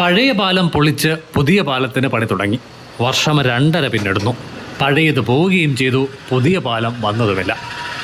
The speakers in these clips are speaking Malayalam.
പഴയ പാലം പൊളിച്ച് പുതിയ പാലത്തിന് പണി തുടങ്ങി. വർഷം 2.5 പിന്നിടുന്നു. പഴയത് പോവുകയും ചെയ്തു, പുതിയ പാലം വന്നതുമില്ല.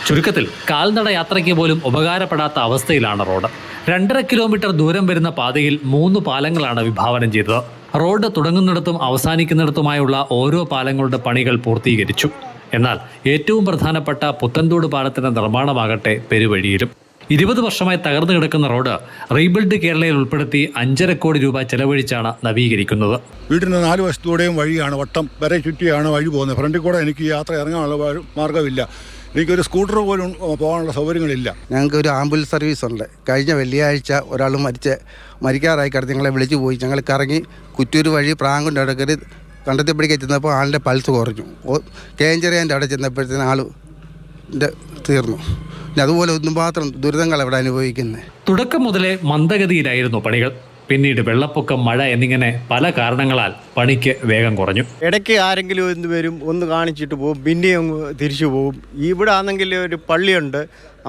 ചുരുക്കത്തിൽ കാൽനട യാത്രയ്ക്ക് പോലും ഉപകാരപ്പെടാത്ത അവസ്ഥയിലാണ് റോഡ്. 2.5 കിലോമീറ്റർ ദൂരം വരുന്ന പാതയിൽ 3 പാലങ്ങളാണ് വിഭാവനം ചെയ്തത്. റോഡ് തുടങ്ങുന്നിടത്തും അവസാനിക്കുന്നിടത്തുമായുള്ള ഓരോ പാലങ്ങളുടെ പണികൾ പൂർത്തീകരിച്ചു. എന്നാൽ ഏറ്റവും പ്രധാനപ്പെട്ട പുത്തൻതോട് പാലത്തിന്റെ നിർമ്മാണമാകട്ടെ പെരുവഴിയിലും. 20 വർഷമായി തകർന്നു കിടക്കുന്ന റോഡ് റീബിൽഡ് കേരളയിൽ ഉൾപ്പെടുത്തി 5.5 കോടി രൂപ ചെലവഴിച്ചാണ് നവീകരിക്കുന്നത്. വീടിന് 4 വശത്തൂടെയും വഴിയാണ്, വട്ടം വരെ ചുറ്റിയാണ് വഴി പോകുന്നത്. ഫ്രണ്ടിൽ കൂടെ എനിക്ക് യാത്ര ഇറങ്ങാനുള്ള മാർഗ്ഗമില്ല. എനിക്കൊരു സ്കൂട്ടർ പോലും പോകാനുള്ള സൗകര്യങ്ങളില്ല. ഞങ്ങൾക്ക് ഒരു ആംബുലൻസ് സർവീസ് ഉണ്ട്. കഴിഞ്ഞ വെള്ളിയാഴ്ച ഒരാൾ മരിക്കാറായി കിടന്ന് ഞങ്ങളെ വിളിച്ചു പോയി. ഞങ്ങൾ കറങ്ങി കുറ്റൂർ വഴി പ്രാങ്കുണ്ട് അടുക്കൽ കണ്ടത്തിപ്പിടിക്കാൻ ചെന്നപ്പോൾ ആളിൻ്റെ പൾസ് കുറഞ്ഞു. കേഞ്ചറിയാൻ്റെ അവിടെ ചെന്നപ്പോഴത്തേന് ആളിൻ്റെ തീർന്നു. അതുപോലെ ഒന്നും മാത്രം ദുരിതങ്ങൾ അവിടെ അനുഭവിക്കുന്നത്. തുടക്കം മുതലേ മന്ദഗതിയിലായിരുന്നു പണികൾ. പിന്നീട് വെള്ളപ്പൊക്കം, മഴ എന്നിങ്ങനെ പല കാരണങ്ങളാൽ പണിക്ക് വേഗം കുറഞ്ഞു. ഇടയ്ക്ക് ആരെങ്കിലും ഒന്ന് വരും, ഒന്ന് കാണിച്ചിട്ട് പോകും, പിന്നെയും തിരിച്ചു പോകും. ഇവിടെ ആണെങ്കിൽ ഒരു പള്ളിയുണ്ട്,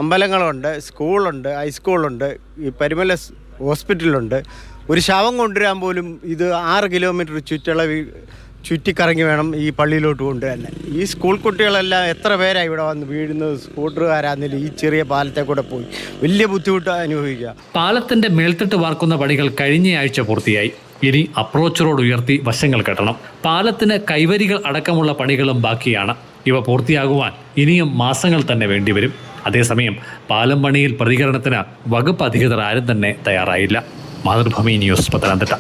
അമ്പലങ്ങളുണ്ട്, സ്കൂളുണ്ട്, ഹൈസ്കൂളുണ്ട്, ഈ പരിമല ഹോസ്പിറ്റലുണ്ട്. ഒരു ശവം കൊണ്ടുവരാൻ പോലും ഇത് 6 കിലോമീറ്റർ ചുറ്റിക്കറങ്ങി വേണം ഈ പള്ളിയിലോട്ട് കൊണ്ടുവരാൻ. ഈ സ്കൂൾ കുട്ടികളെല്ലാം എത്ര പേരാണ് ഇവിടെ വന്ന് വീഴുന്നത്. സ്കൂട്ടറുകാരാണെങ്കിലും ഈ ചെറിയ പാലത്തെ കൂടെ പോയി വലിയ ബുദ്ധിമുട്ട് അനുഭവിക്കുക. പാലത്തിന്റെ മേൽത്തട്ട് വാർക്കുന്ന പണികൾ കഴിഞ്ഞയാഴ്ച പൂർത്തിയായി. ഇനി അപ്രോച്ച് റോഡ് ഉയർത്തി വശങ്ങൾ കെട്ടണം. പാലത്തിന് കൈവരികൾ അടക്കമുള്ള പണികളും ബാക്കിയാണ്. ഇവ പൂർത്തിയാകുവാൻ ഇനിയും മാസങ്ങൾ തന്നെ വേണ്ടിവരും. അതേസമയം പാലം പണിയിൽ പ്രതികരണത്തിന് വകുപ്പ് അധികൃതർ ആരും തന്നെ തയ്യാറായില്ല. മാതൃഭൂമി ന്യൂസ്, പത്തനംതിട്ട.